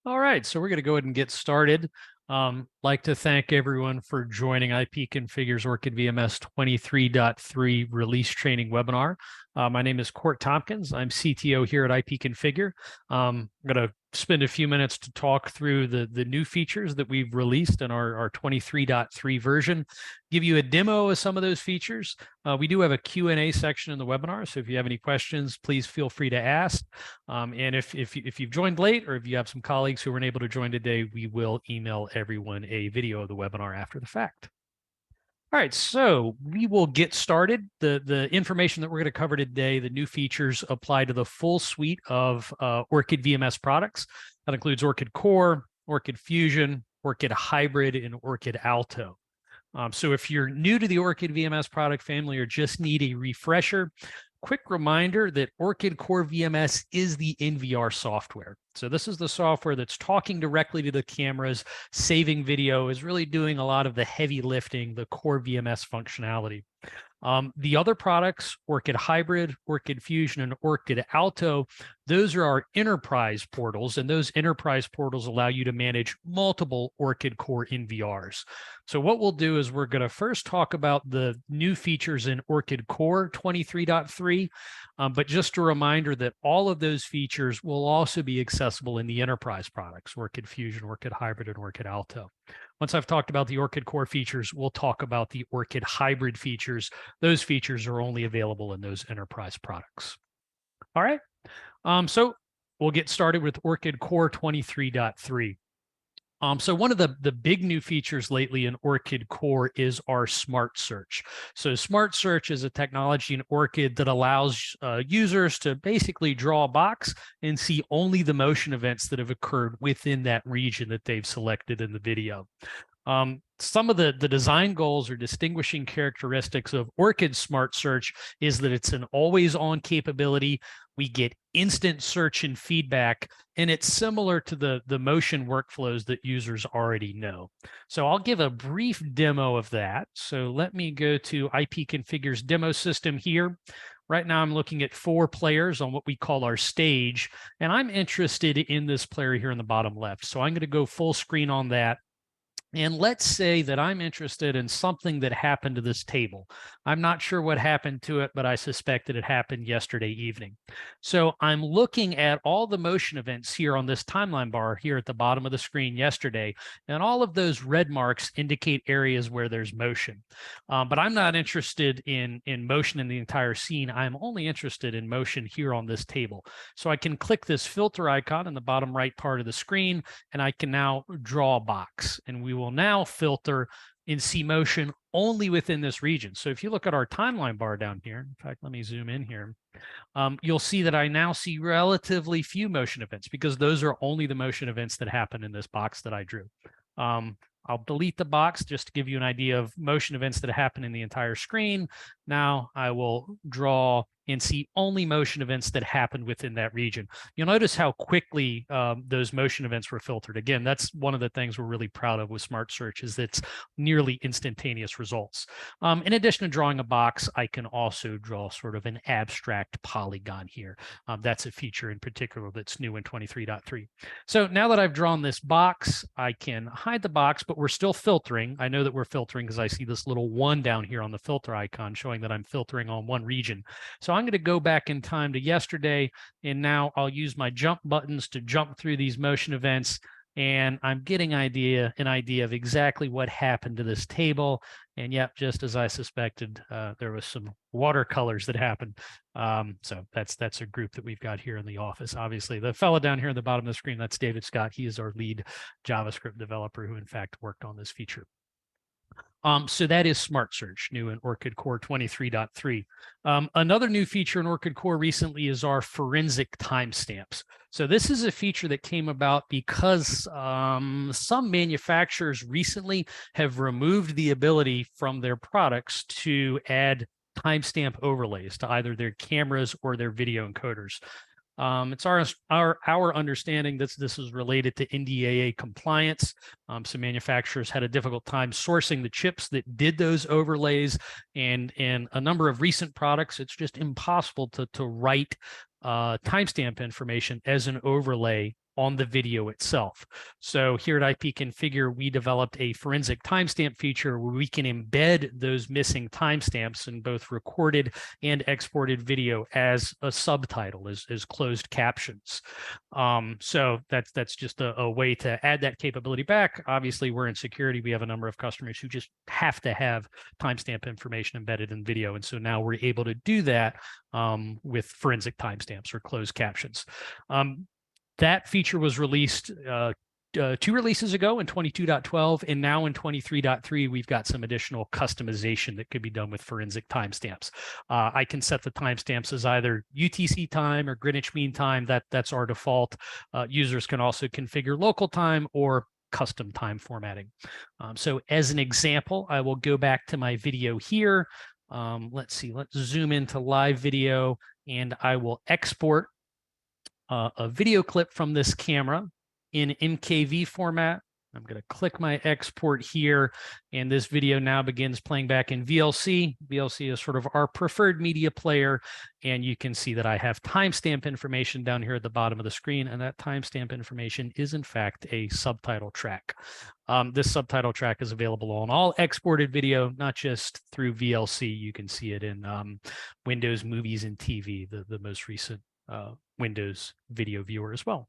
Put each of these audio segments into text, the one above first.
All right, so we're going to go ahead and get started. Like to thank everyone for joining IP Configure's Orchid VMS 23.3 release training webinar. My name is Court Tompkins. I'm CTO here at IP Configure. I'm going to spend a few minutes to talk through the new features that we've released in our 23.3 version, give you a demo of some of those features. We do have a Q&A section in the webinar, so if you have any questions, please feel free to ask. And if you've joined late or if you have some colleagues who weren't able to join today, we will email everyone a video of the webinar after the fact. All right, so we will get started. The information that we're going to cover today, the new features apply to the full suite of Orchid VMS products. That includes Orchid Core, Orchid Fusion, Orchid Hybrid, and Orchid Alto. So if you're new to the Orchid VMS product family or just need a refresher, quick reminder that Orchid Core VMS is the NVR software. So this is the software that's talking directly to the cameras, saving video, is really doing a lot of the heavy lifting, the core VMS functionality. The other products, Orchid Hybrid, Orchid Fusion, and Orchid Alto, those are our enterprise portals, and those enterprise portals allow you to manage multiple Orchid Core NVRs. So what we'll do is we're going to first talk about the new features in Orchid Core 23.3, but just a reminder that all of those features will also be accessible in the enterprise products, Orchid Fusion, Orchid Hybrid, and Orchid Alto. Once I've talked about the Orchid Core features, we'll talk about the Orchid Hybrid features. Those features are only available in those enterprise products. All right, so we'll get started with Orchid Core 23.3. So one of the big new features lately in Orchid Core is our Smart Search. So Smart Search is a technology in Orchid that allows users to basically draw a box and see only the motion events that have occurred within that region that they've selected in the video. Some of the design goals or distinguishing characteristics of Orchid Smart Search is that it's an always-on capability. We get instant search and feedback, and it's similar to the motion workflows that users already know. So I'll give a brief demo of that. So let me go to IP Configure's demo system here. Right now, I'm looking at 4 players on what we call our stage, and I'm interested in this player here in the bottom left. So I'm going to go full screen on that. And let's say that I'm interested in something that happened to this table. I'm not sure what happened to it, but I suspect that it happened yesterday evening. So I'm looking at all the motion events here on this timeline bar here at the bottom of the screen yesterday, and all of those red marks indicate areas where there's motion. But I'm not interested in motion in the entire scene. I'm only interested in motion here on this table. So I can click this filter icon in the bottom right part of the screen, and I can now draw a box, and we will now filter and see motion only within this region. So if you look at our timeline bar down here, in fact, let me zoom in here, you'll see that I now see relatively few motion events because those are only the motion events that happen in this box that I drew. I'll delete the box just to give you an idea of motion events that happen in the entire screen. Now I will draw and see only motion events that happened within that region. You'll notice how quickly those motion events were filtered. Again, that's one of the things we're really proud of with Smart Search is it's nearly instantaneous results. In addition to drawing a box, I can also draw sort of an abstract polygon here. That's a feature in particular that's new in 23.3. So now that I've drawn this box, I can hide the box, but we're still filtering. I know that we're filtering because I see this little 1 down here on the filter icon showing that I'm filtering on one region. So I'm going to go back in time to yesterday, and now I'll use my jump buttons to jump through these motion events, and I'm getting an idea of exactly what happened to this table. And yep, just as I suspected, there was some watercolors that happened. So that's a group that we've got here in the office. Obviously, the fellow down here at the bottom of the screen, that's David Scott. He is our lead JavaScript developer who, in fact, worked on this feature. So that is Smart Search, new in Orchid Core 23.3. Another new feature in Orchid Core recently is our forensic timestamps. So this is a feature that came about because some manufacturers recently have removed the ability from their products to add timestamp overlays to either their cameras or their video encoders. It's our understanding that this is related to NDAA compliance. Some manufacturers had a difficult time sourcing the chips that did those overlays, and in a number of recent products, it's just impossible to write timestamp information as an overlay on the video itself. So here at IP Configure, we developed a forensic timestamp feature where we can embed those missing timestamps in both recorded and exported video as a subtitle, as closed captions. So that's just a way to add that capability back. Obviously, we're in security. We have a number of customers who just have to have timestamp information embedded in video. And so now we're able to do that with forensic timestamps or closed captions. That feature was released 2 releases ago in 22.12, and now in 23.3, we've got some additional customization that could be done with forensic timestamps. I can set the timestamps as either UTC time or Greenwich Mean Time. That's our default. Users can also configure local time or custom time formatting. So as an example, I will go back to my video here. Let's see, let's zoom into live video, and I will export a video clip from this camera in MKV format. I'm going to click my export here, and this video now begins playing back in VLC. VLC is sort of our preferred media player, and you can see that I have timestamp information down here at the bottom of the screen, and that timestamp information is in fact a subtitle track. This subtitle track is available on all exported video, not just through VLC. You can see it in Windows Movies and TV, the most recent Windows video viewer as well.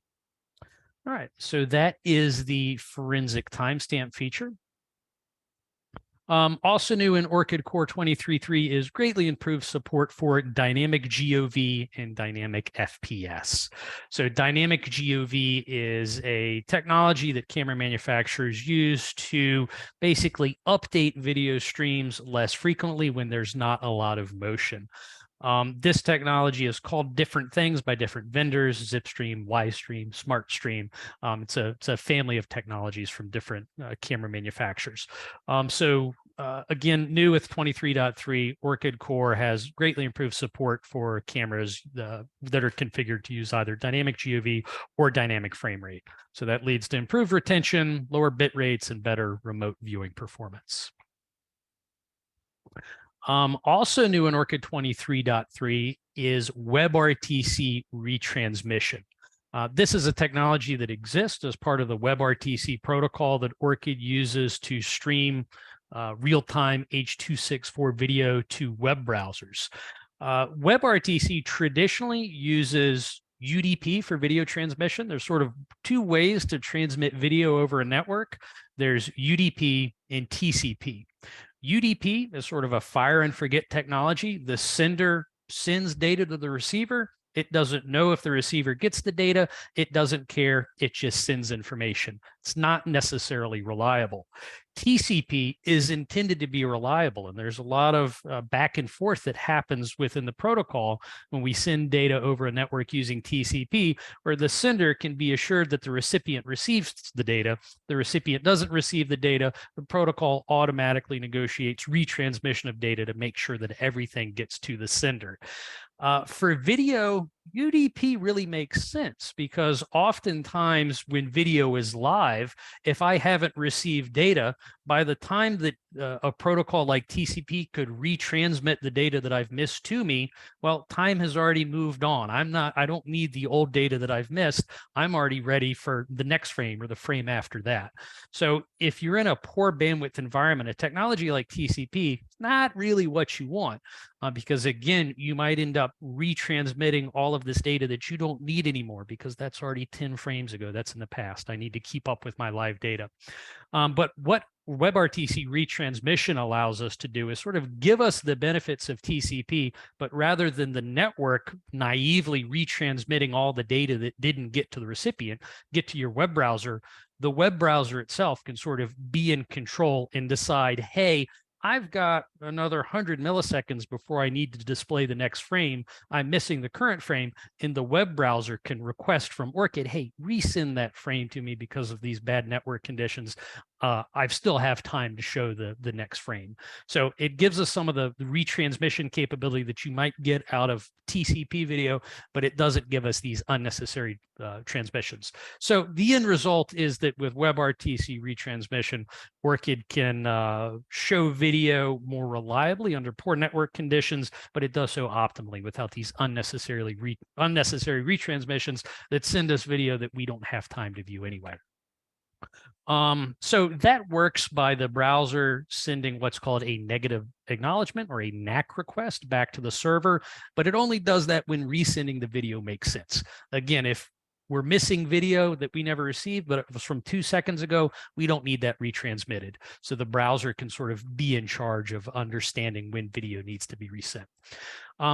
All right, so that is the forensic timestamp feature. Also new in Orchid Core 23.3 is greatly improved support for dynamic GOV and dynamic FPS. So dynamic GOV is a technology that camera manufacturers use to basically update video streams less frequently when there's not a lot of motion. This technology is called different things by different vendors: Zipstream, Ystream, SmartStream. It's a family of technologies from different camera manufacturers. Again, new with 23.3, Orchid Core has greatly improved support for cameras that are configured to use either dynamic GOV or dynamic frame rate. So that leads to improved retention, lower bit rates, and better remote viewing performance. Also new in Orchid 23.3 is WebRTC retransmission. This is a technology that exists as part of the WebRTC protocol that Orchid uses to stream real-time H.264 video to web browsers. WebRTC traditionally uses UDP for video transmission. There's sort of 2 ways to transmit video over a network. There's UDP and TCP. UDP is sort of a fire and forget technology. The sender sends data to the receiver. It doesn't know if the receiver gets the data. It doesn't care. It just sends information. It's not necessarily reliable. TCP is intended to be reliable, and there's a lot of back and forth that happens within the protocol when we send data over a network using TCP, where the sender can be assured that the recipient receives the data. The recipient doesn't receive the data. The protocol automatically negotiates retransmission of data to make sure that everything gets to the sender. For video, UDP really makes sense because oftentimes when video is live, if I haven't received data, by the time that a protocol like TCP could retransmit the data that I've missed to me, well, time has already moved on. I don't need the old data that I've missed. I'm already ready for the next frame or the frame after that. So if you're in a poor bandwidth environment, a technology like TCP, not really what you want. Because again, you might end up retransmitting all of this data that you don't need anymore because that's already 10 frames ago. That's in the past. I need to keep up with my live data. But what WebRTC retransmission allows us to do is sort of give us the benefits of TCP, but rather than the network naively retransmitting all the data that didn't get to the recipient, get to your web browser, the web browser itself can sort of be in control and decide, hey, I've got another 100 milliseconds before I need to display the next frame. I'm missing the current frame, and the web browser can request from Orchid, hey, resend that frame to me because of these bad network conditions. I still have time to show the next frame. So it gives us some of the retransmission capability that you might get out of TCP video, but it doesn't give us these unnecessary transmissions. So the end result is that with WebRTC retransmission, Orchid can show video more reliably under poor network conditions, but it does so optimally without these unnecessary retransmissions that send us video that we don't have time to view anyway. So that works by the browser sending what's called a negative acknowledgement or a NAC request back to the server, but it only does that when resending the video makes sense. Again, if we're missing video that we never received, but it was from 2 seconds ago, we don't need that retransmitted. So the browser can sort of be in charge of understanding when video needs to be resent.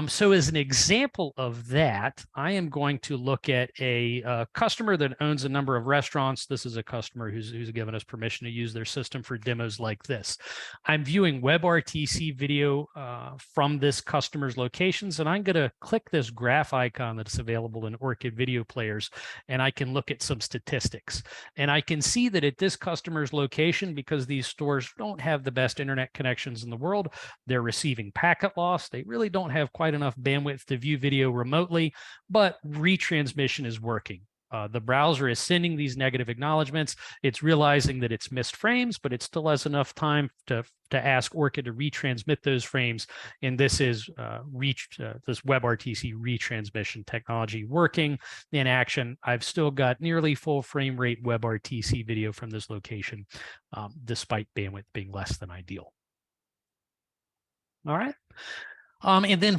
So as an example of that, I am going to look at a customer that owns a number of restaurants. This is a customer who's given us permission to use their system for demos like this. I'm viewing WebRTC video from this customer's locations, and I'm going to click this graph icon that's available in Orchid video players, and I can look at some statistics. And I can see that at this customer's location, because these stores don't have the best internet connections in the world, they're receiving packet loss. They really don't have quite enough bandwidth to view video remotely, but retransmission is working. The browser is sending these negative acknowledgments. It's realizing that it's missed frames, but it still has enough time to ask Orchid to retransmit those frames. And this is this WebRTC retransmission technology working in action. I've still got nearly full frame rate WebRTC video from this location, despite bandwidth being less than ideal. All right. And then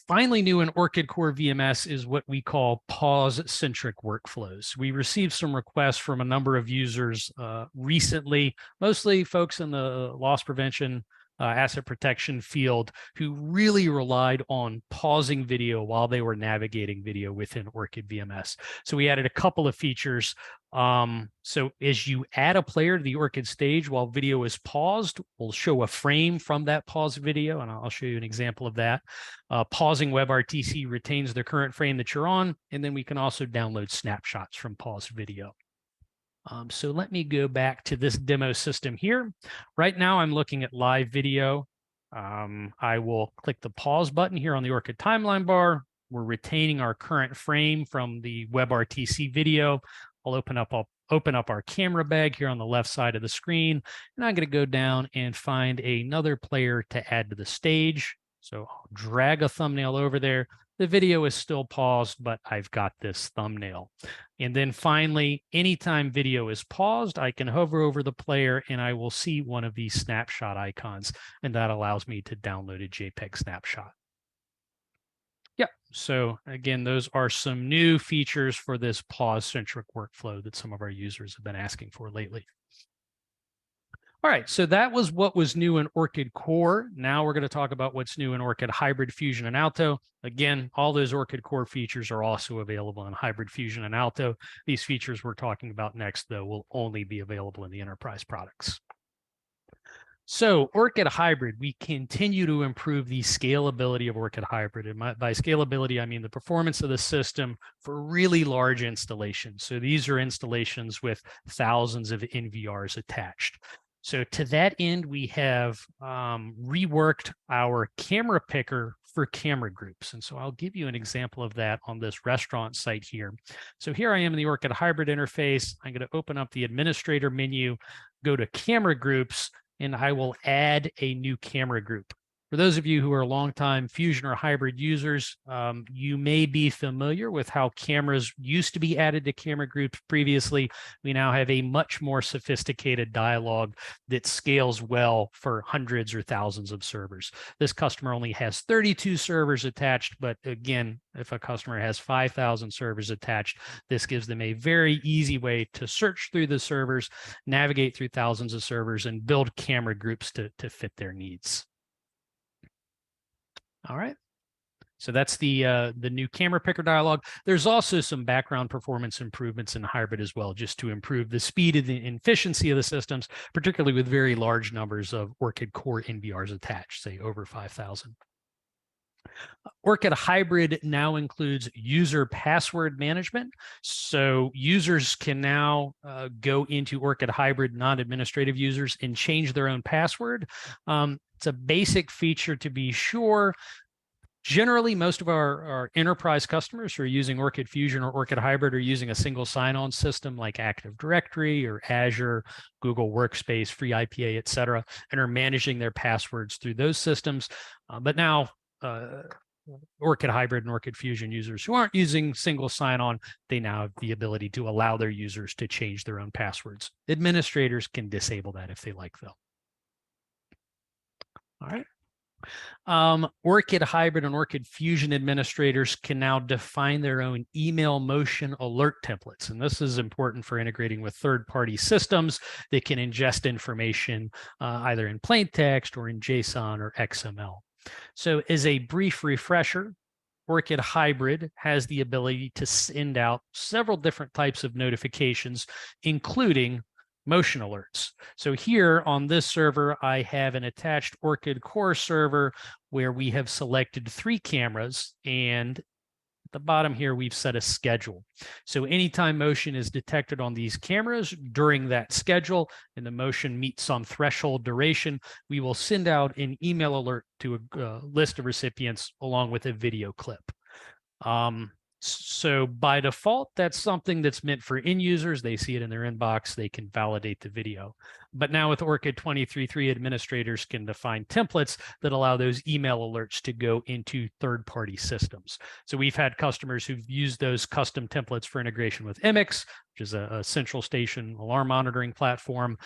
finally new in Orchid Core VMS is what we call pause-centric workflows. We received some requests from a number of users recently, mostly folks in the loss prevention, asset protection field who really relied on pausing video while they were navigating video within Orchid VMS. So we added a couple of features. So as you add a player to the Orchid stage while video is paused, we'll show a frame from that paused video, and I'll show you an example of that. Pausing WebRTC retains the current frame that you're on, and then we can also download snapshots from paused video. So let me go back to this demo system here. Right now, I'm looking at live video. I will click the pause button here on the Orchid timeline bar. We're retaining our current frame from the WebRTC video. I'll open up our camera bag here on the left side of the screen, and I'm going to go down and find another player to add to the stage. So I'll drag a thumbnail over there. The video is still paused, but I've got this thumbnail. And then finally, anytime video is paused, I can hover over the player and I will see one of these snapshot icons, and that allows me to download a JPEG snapshot. Yep. So again, those are some new features for this pause-centric workflow that some of our users have been asking for lately. All right, so that was what was new in Orchid Core. Now we're going to talk about what's new in Orchid Hybrid, Fusion, and Alto. Again, all those Orchid Core features are also available in Hybrid, Fusion, and Alto. These features we're talking about next, though, will only be available in the enterprise products. So Orchid Hybrid, we continue to improve the scalability of Orchid Hybrid. And by scalability, I mean the performance of the system for really large installations. So these are installations with thousands of NVRs attached. So to that end, we have reworked our camera picker for camera groups. And so I'll give you an example of that on this restaurant site here. So here I am in the Orchid Hybrid interface. I'm going to open up the administrator menu, go to camera groups, and I will add a new camera group. For those of you who are longtime Fusion or Hybrid users, you may be familiar with how cameras used to be added to camera groups previously. We now have a much more sophisticated dialog that scales well for hundreds or thousands of servers. This customer only has 32 servers attached, but again, if a customer has 5,000 servers attached, this gives them a very easy way to search through the servers, navigate through thousands of servers, and build camera groups to fit their needs. All right. So that's the new camera picker dialog. There's also some background performance improvements in Hybrid as well, just to improve the speed and the efficiency of the systems, particularly with very large numbers of Orchid Core NVRs attached, say over 5,000. Orchid Hybrid now includes user password management. So users can now go into Orchid Hybrid, non-administrative users, and change their own password. It's a basic feature to be sure. Generally, most of our enterprise customers who are using Orchid Fusion or Orchid Hybrid are using a single sign-on system like Active Directory or Azure, Google Workspace, Free IPA, et cetera, and are managing their passwords through those systems. But now, Orchid Hybrid and Orchid Fusion users who aren't using single sign-on, they now have the ability to allow their users to change their own passwords. Administrators can disable that if they like, though. All right. Orchid Hybrid and Orchid Fusion administrators can now define their own email motion alert templates. And this is important for integrating with third-party systems that can ingest information either in plain text or in JSON or XML. So as a brief refresher, Orchid Hybrid has the ability to send out several different types of notifications, including motion alerts. So here on this server, I have an attached Orchid core server where we have selected 3 cameras, and at the bottom here, we've set a schedule. So anytime motion is detected on these cameras during that schedule and the motion meets some threshold duration, we will send out an email alert to a list of recipients along with a video clip. So by default, that's something that's meant for end users. They see it in their inbox, they can validate the video. But now with Orchid 23.3, administrators can define templates that allow those email alerts to go into third-party systems. So we've had customers who've used those custom templates for integration with MX, which is a central station alarm monitoring platform.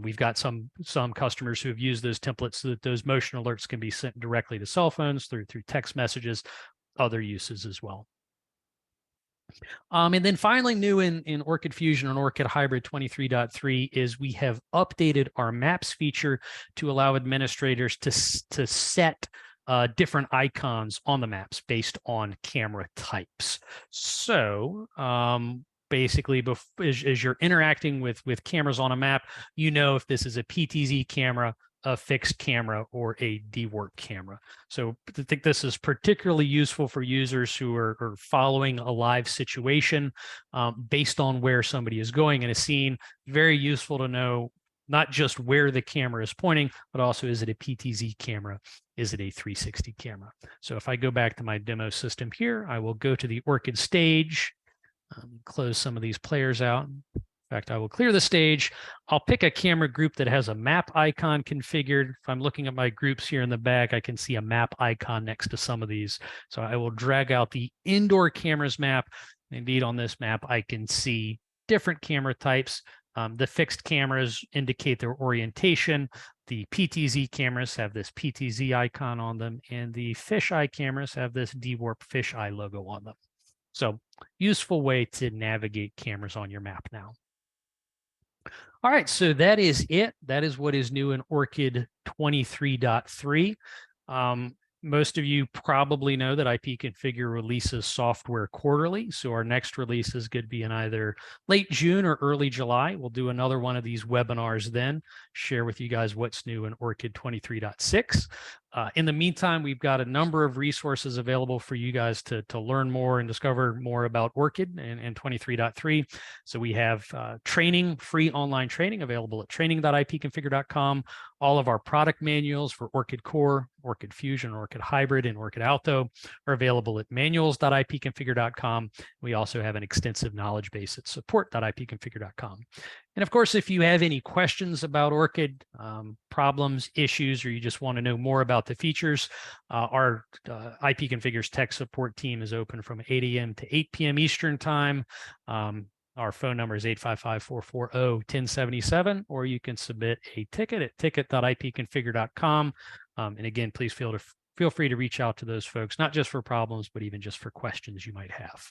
We've got some customers who have used those templates so that those motion alerts can be sent directly to cell phones through text messages, other uses as well. And then finally, new in Orchid Fusion and Orchid Hybrid 23.3 is we have updated our maps feature to allow administrators to set different icons on the maps based on camera types. So basically, as you're interacting with cameras on a map, you know if this is a PTZ camera, a fixed camera, or a dewarp camera. So I think this is particularly useful for users who are following a live situation based on where somebody is going in a scene. Very useful to know not just where the camera is pointing, but also is it a PTZ camera? Is it a 360 camera? So if I go back to my demo system here, I will go to the Orchid stage, close some of these players out. In fact, I will clear the stage. I'll pick a camera group that has a map icon configured. If I'm looking at my groups here in the back, I can see a map icon next to some of these. So I will drag out the indoor cameras map. Indeed, on this map, I can see different camera types. The fixed cameras indicate their orientation. The PTZ cameras have this PTZ icon on them, and the fisheye cameras have this dewarp fisheye logo on them. So useful way to navigate cameras on your map now. All right, so that is it. That is what is new in Orchid 23.3. Most of you probably know that IP Configure releases software quarterly. So our next release is going to be in either late June or early July. We'll do another one of these webinars then, share with you guys what's new in Orchid 23.6. In the meantime, we've got a number of resources available for you guys to learn more and discover more about Orchid and 23.3. So we have training, free online training available at training.ipconfigure.com. All of our product manuals for Orchid Core, Orchid Fusion, Orchid Hybrid, and Orchid Alto are available at manuals.ipconfigure.com. We also have an extensive knowledge base at support.ipconfigure.com. And of course, if you have any questions about Orchid, problems, issues, or you just want to know more about the features, our IP Configures tech support team is open from 8 a.m. to 8 p.m. Eastern time. Our phone number is 855-440-1077, or you can submit a ticket at ticket.ipconfigure.com. And again, please feel free to reach out to those folks, not just for problems, but even just for questions you might have.